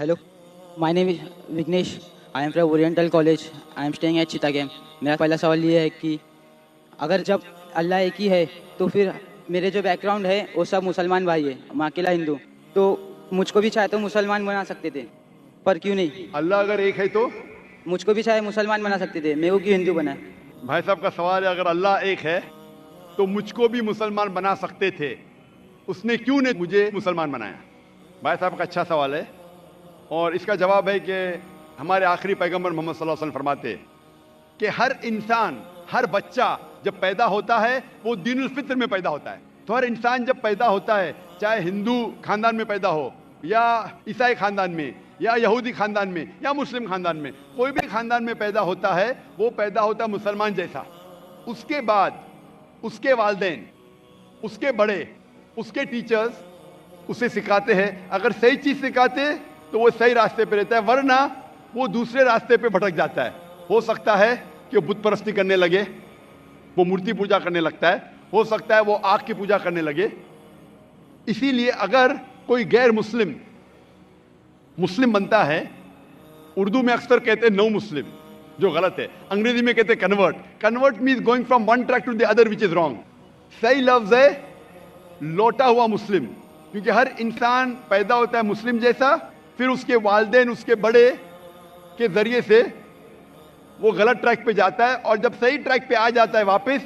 Hello, my name is Vignesh. I am from Oriental College. I am staying at Chittagam. मेरा पहला सवाल ये है कि अगर जब अल्लाह एक ही है तो फिर मेरे जो बैकग्राउंड है वो सब मुसलमान भाई है, मैं अकेला हिंदू, तो मुझको भी चाहे तो मुसलमान बना सकते थे, पर क्यों नहीं? अल्लाह अगर एक है तो मुझको भी चाहे मुसलमान बना सकते थे, मेरे को क्यों हिंदू बना? भाई साहब का सवाल है, अगर अल्लाह एक है तो मुझको भी मुसलमान बना सकते थे, उसने क्यों नहीं मुझे मुसलमान बनाया? भाई साहब का अच्छा सवाल है और इसका जवाब है कि हमारे आखिरी पैगंबर मोहम्मद सल्लल्लाहु अलैहि वसल्लम फरमाते हैं कि हर इंसान, हर बच्चा जब पैदा होता है वो दीनुल फित्र में पैदा होता है। तो हर इंसान जब पैदा होता है, चाहे हिंदू खानदान में पैदा हो या ईसाई खानदान में या यहूदी खानदान में या मुस्लिम खानदान में, कोई भी खानदान में पैदा होता है, वो पैदा होता है मुसलमान जैसा। उसके बाद उसके वालिदैन, उसके बड़े, उसके टीचर्स उसे सिखाते हैं। अगर सही चीज़ सिखाते तो वो सही रास्ते पे रहता है, वरना वो दूसरे रास्ते पे भटक जाता है। हो सकता है कि वो बुत परस्ती करने लगे, वो मूर्ति पूजा करने लगता है, हो सकता है वो आग की पूजा करने लगे। इसीलिए अगर कोई गैर मुस्लिम मुस्लिम बनता है, उर्दू में अक्सर कहते हैं नो मुस्लिम, जो गलत है, अंग्रेजी में कहते हैं convert. Convert means going from one track to the other which is wrong. सही लफ्ज है लौटा हुआ मुस्लिम, क्योंकि हर इंसान पैदा होता है मुस्लिम जैसा, फिर उसके वालिदैन, उसके बड़े के जरिए से वो गलत ट्रैक पे जाता है, और जब सही ट्रैक पे आ जाता है वापस,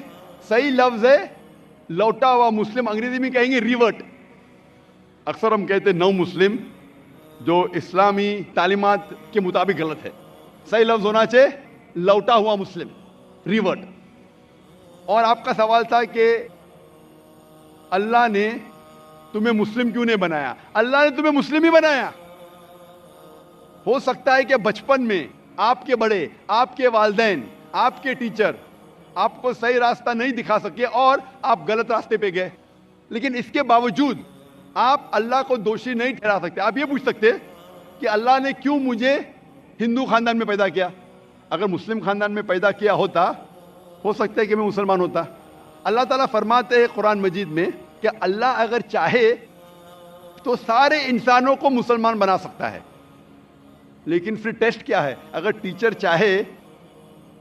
सही लफ्ज है लौटा हुआ मुस्लिम, अंग्रेजी में कहेंगे रिवर्ट। अक्सर हम कहते हैं नौ मुस्लिम, जो इस्लामी तालीमात के मुताबिक गलत है। सही लफ्ज होना चाहिए लौटा हुआ मुस्लिम, रिवर्ट। और आपका सवाल था कि अल्लाह ने तुम्हें मुस्लिम क्यों नहीं बनाया? अल्लाह ने तुम्हें मुस्लिम ही बनाया। हो सकता है कि बचपन में आपके बड़े, आपके वालिदैन, आपके टीचर आपको सही रास्ता नहीं दिखा सके और आप गलत रास्ते पे गए, लेकिन इसके बावजूद आप अल्लाह को दोषी नहीं ठहरा सकते। आप ये पूछ सकते कि अल्लाह ने क्यों मुझे हिंदू खानदान में पैदा किया? अगर मुस्लिम खानदान में पैदा किया होता, हो सकता है कि मैं मुसलमान होता। अल्लाह ताला फरमाते हैं कुरान मजीद में कि अल्लाह अगर चाहे तो सारे इंसानों को मुसलमान बना सकता है, लेकिन फिर टेस्ट क्या है? अगर टीचर चाहे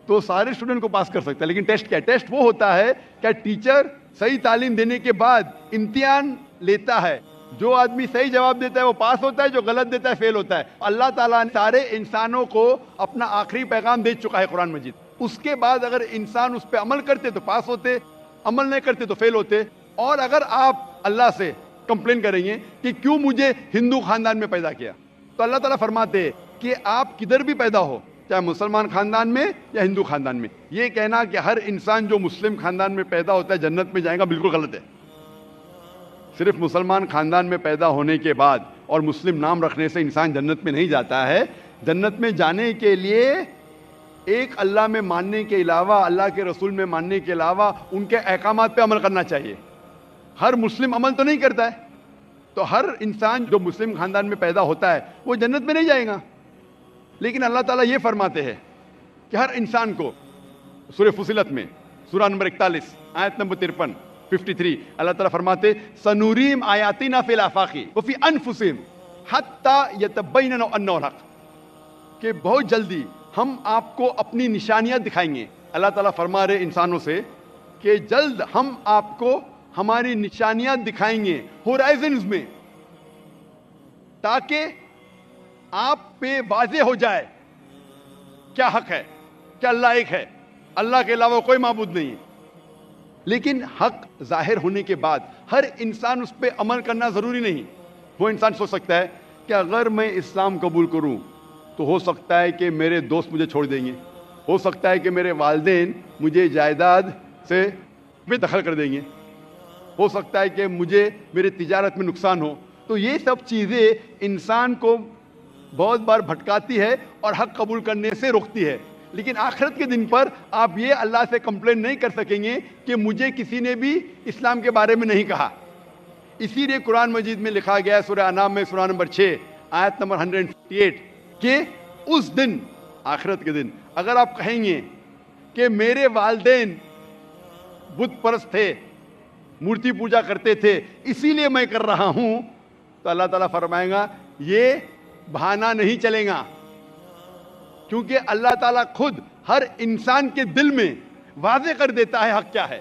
तो सारे स्टूडेंट को पास कर सकता है, लेकिन टेस्ट क्या है? टेस्ट वो होता है कि टीचर सही तालीम देने के बाद इम्तिहान लेता है, जो आदमी सही जवाब देता है वो पास होता है, जो गलत देता है फेल होता है। अल्लाह ताला ने सारे इंसानों को अपना आखिरी पैगाम दे चुका है कुरान मजीद। उसके बाद अगर इंसान उस पर अमल करते तो पास होते, अमल नहीं करते तो फेल होते। और अगर आप अल्लाह से कंप्लेन करेंगे कि क्यों मुझे हिंदू खानदान में पैदा किया, तो अल्लाह ताला फरमाते कि आप किधर भी पैदा हो, चाहे मुसलमान खानदान में या हिंदू खानदान में, ये कहना कि हर इंसान जो मुस्लिम खानदान में पैदा होता है जन्नत में जाएगा, बिल्कुल गलत है। सिर्फ मुसलमान खानदान में पैदा होने के बाद और मुस्लिम नाम रखने से इंसान जन्नत में नहीं जाता है। जन्नत में जाने के लिए एक अल्लाह में मानने के अलावा, अल्लाह के रसूल में मानने के अलावा उनके अहकामात पे अमल करना चाहिए। हर मुस्लिम अमल तो नहीं करता है, तो हर इंसान जो मुस्लिम खानदान में पैदा होता है वो जन्नत में नहीं जाएगा। लेकिन अल्लाह ताला ये फरमाते हैं कि हर इंसान को, सूरह फुसिलत में सूरह नंबर 41 आयत नंबर 53 अल्लाह ताला फरमाते सनूरीम आयातिना फिल आफाकी व फी अनफुसिहिम हत्ता यतबय्यना अन्नहु हक, कि बहुत जल्दी हम आपको अपनी निशानियां दिखाएंगे। अल्लाह ताला फरमा रहे इंसानों से कि जल्द हम आपको हमारी निशानियां दिखाएंगे होराइजन्स में, ताकि आप पे वाज़े हो जाए क्या हक है, क्या अल्लाह एक है, अल्लाह के अलावा कोई माबूद नहीं है। लेकिन हक जाहिर होने के बाद हर इंसान उस पर अमल करना ज़रूरी नहीं। वो इंसान सोच सकता है कि अगर मैं इस्लाम कबूल करूं तो हो सकता है कि मेरे दोस्त मुझे छोड़ देंगे, हो सकता है कि मेरे वालिदैन मुझे जायदाद से बेदखल कर देंगे, हो सकता है कि मुझे मेरे तिजारत में नुकसान हो। तो ये सब चीज़ें इंसान को बहुत बार भटकाती है और हक कबूल करने से रोकती है। लेकिन आखिरत के दिन पर आप ये अल्लाह से कंप्लेन नहीं कर सकेंगे कि मुझे किसी ने भी इस्लाम के बारे में नहीं कहा। इसीलिए कुरान मजीद में लिखा गया है सूरह अनाम में सूरह नंबर 6 आयत नंबर 158 कि उस दिन, आखिरत के दिन, अगर आप कहेंगे कि मेरे वालिदैन बुत परस्त थे, मूर्ति पूजा करते थे, इसीलिए मैं कर रहा हूं, तो अल्लाह ताला फरमाएगा ये بہانہ نہیں چلے گا، کیونکہ اللہ تعالیٰ خود ہر انسان کے دل میں واضح کر دیتا ہے حق کیا ہے۔